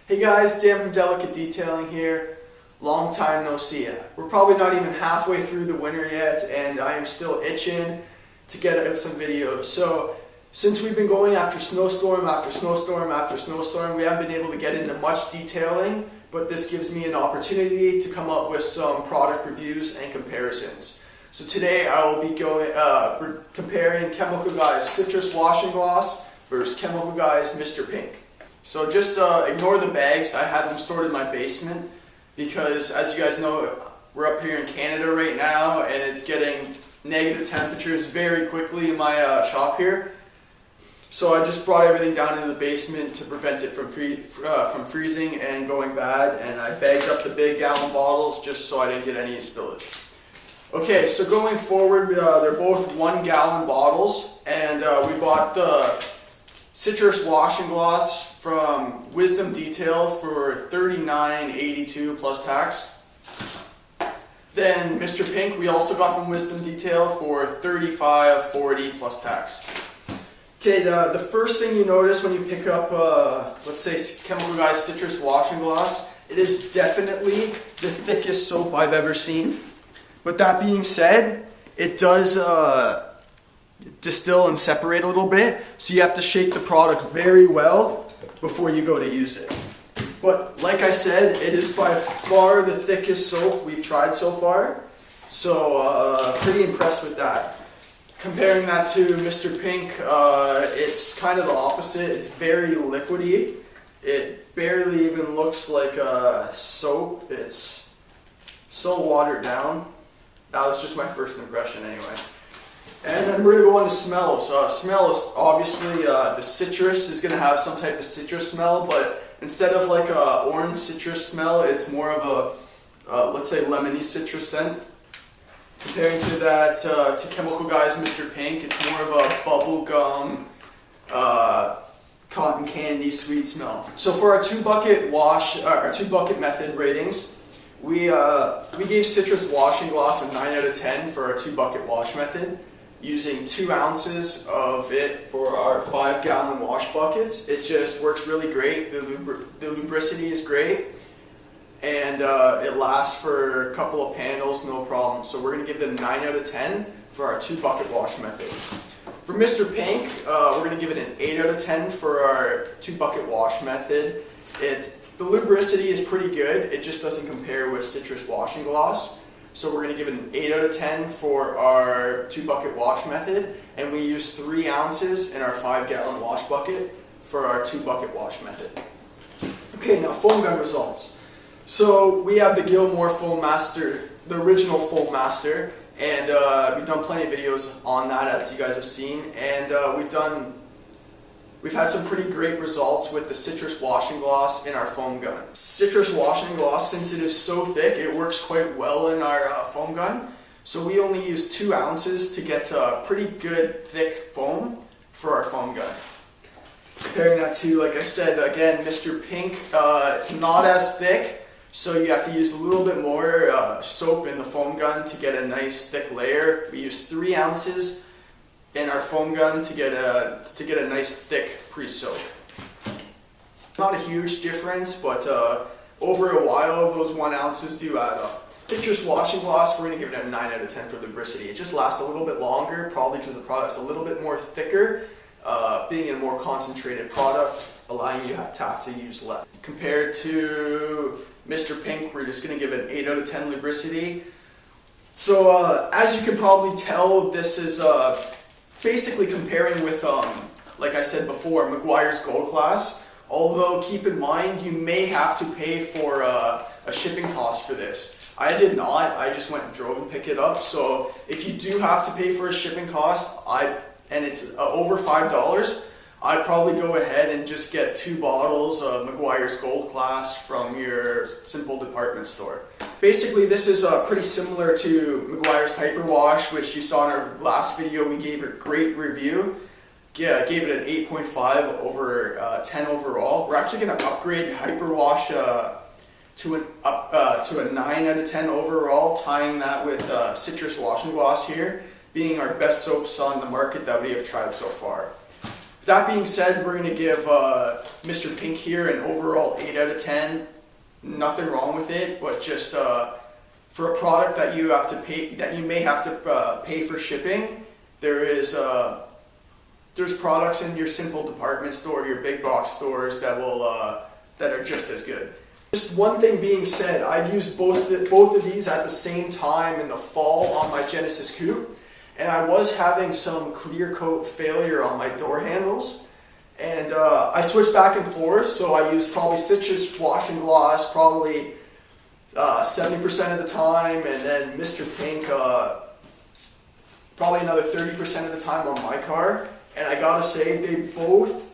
Hey guys, Dan from Delicate Detailing here. Long time no see. We're probably not even halfway through the winter yet, and I am still itching to get out some videos. So since we've been going after snowstorm after snowstorm after snowstorm, we haven't been able to get into much detailing, but this gives me an opportunity to come up with some product reviews and comparisons. So today I will be comparing Chemical Guy's Citrus Washing Gloss versus Chemical Guy's MR.Pink. So just ignore the bags. I have them stored in my basement because, as you guys know, we're up here in Canada right now and it's getting negative temperatures very quickly in my shop here. So I just brought everything down into the basement to prevent it from freezing and going bad, and I bagged up the big gallon bottles just so I didn't get any spillage. Okay, so going forward, they're both 1 gallon bottles, and we bought the Citrus Washing Gloss from Wisdom Detail for $39.82 plus tax. Then MR.Pink we also got from Wisdom Detail for $35.40 plus tax. Okay, the first thing you notice when you pick up, let's say, Chemical Guy's Citrus Washing Gloss, it is definitely the thickest soap I've ever seen. But that being said, it does distill and separate a little bit, so you have to shake the product very well before you go to use it. But like I said, it is by far the thickest soap we've tried so far, so pretty impressed with that. Comparing that to MR.Pink, it's kind of the opposite. It's very liquidy. It barely even looks like a soap. It's so watered down. That was just my first impression anyway. And then we're going to go on to smells. Smell is obviously the citrus is going to have some type of citrus smell, but instead of like a orange citrus smell, it's more of a, let's say, lemony citrus scent. Comparing to that, to Chemical Guy's MR.Pink, it's more of a bubble gum, cotton candy sweet smell. So for our 2-bucket wash, our 2-bucket method ratings, we gave Citrus Washing Gloss a 9 out of 10 for our 2-bucket wash method, using 2 ounces of it for our 5-gallon wash buckets. It just works really great. The lubricity is great, and it lasts for a couple of panels, no problem. So we're going to give it a 9 out of 10 for our 2-bucket wash method. For MR.Pink, we're going to give it an 8 out of 10 for our 2-bucket wash method. The lubricity is pretty good, it just doesn't compare with Citrus Washing Gloss. So we're going to give it an 8 out of 10 for our 2-bucket wash method, and we use 3 ounces in our 5-gallon wash bucket for our 2-bucket wash method. Okay, now foam gun results. So we have the Gilmore Foam Master, the original Foam Master, and we've done plenty of videos on that, as you guys have seen, and we've had some pretty great results with the Citrus Washing Gloss in our foam gun. Citrus Washing Gloss, since it is so thick, it works quite well in our foam gun. So we only use 2 ounces to get pretty good thick foam for our foam gun. Comparing that to, like I said, again, MR.Pink, it's not as thick, so you have to use a little bit more soap in the foam gun to get a nice thick layer. We use 3 ounces in our foam gun to get a nice thick pre-soak. Not a huge difference, but over a while those 1 ounces do add up. Citrus Washing Gloss, we're going to give it a 9 out of 10 for lubricity. It just lasts a little bit longer, probably because the product's a little bit more thicker, being a more concentrated product, allowing you to have to use less. Compared to MR.Pink, we're just going to give it an 8 out of 10 lubricity. So as you can probably tell, this is basically comparing with, like I said before, Meguiar's Gold Class. Although keep in mind, you may have to pay for a shipping cost for this. I did not. I just went and drove and picked it up. So if you do have to pay for a shipping cost, and it's over $5, I'd probably go ahead and just get 2 bottles of Meguiar's Gold Class from your simple department store. Basically, this is pretty similar to Meguiar's Hyper Wash, which you saw in our last video. We gave it a great review. Yeah, gave it an 8.5 over 10 overall. We're actually going to upgrade Hyper Wash to a 9 out of 10 overall, tying that with Citrus Washing Gloss here, being our best soaps on the market that we have tried so far. That being said, we're going to give MR.Pink here an overall 8 out of 10. Nothing wrong with it, but just for a product that you have to pay, that you may have to pay for shipping, there's products in your simple department store, your big box stores that will that are just as good. Just one thing being said, I've used both of these at the same time in the fall on my Genesis Coupe, and I was having some clear coat failure on my door handles, and I switched back and forth. So I used probably citrus wash and gloss probably 70% of the time, and then MR.Pink probably another 30% of the time on my car. And I gotta say, they both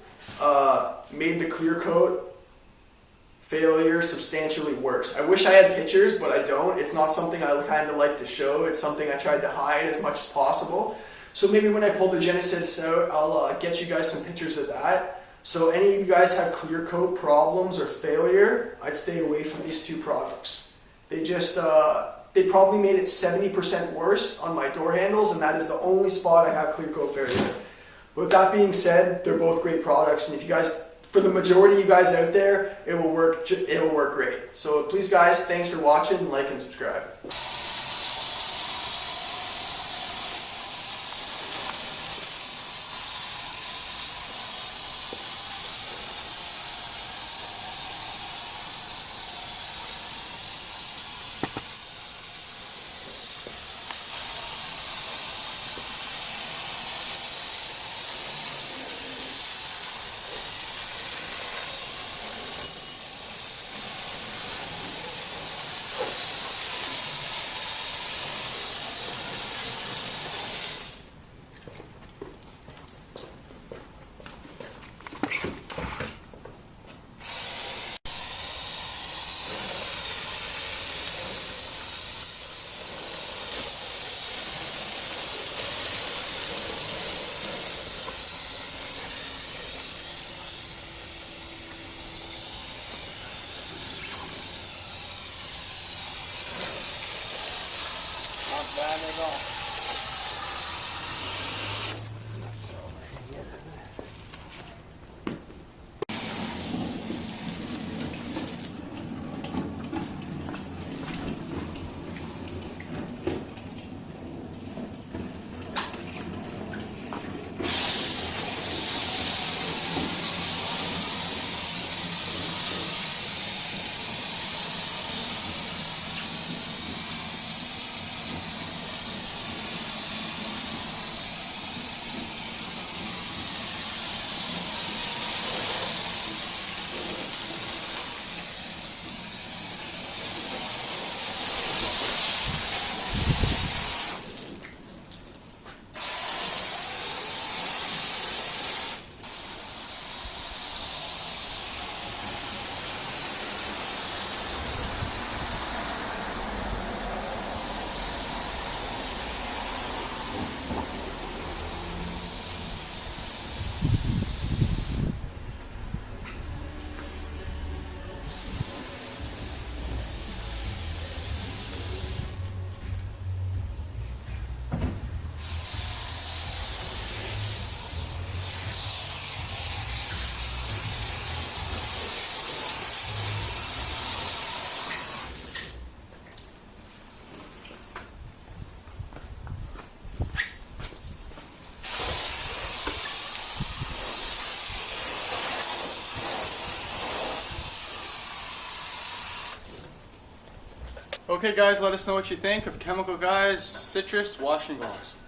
made the clear coat failure substantially worse. I wish I had pictures, but I don't. It's not something I kind of like to show. It's something I tried to hide as much as possible. So maybe when I pull the Genesis out, I'll get you guys some pictures of that. So any of you guys have clear coat problems or failure, I'd stay away from these two products. They just, they probably made it 70% worse on my door handles, and that is the only spot I have clear coat failure. But with that being said, they're both great products, and if you guys, for the majority of you guys out there, it will work great. So please guys, thanks for watching, like and subscribe. Not bad at all. Okay guys, let us know what you think of Chemical Guys Citrus Washing Gloss.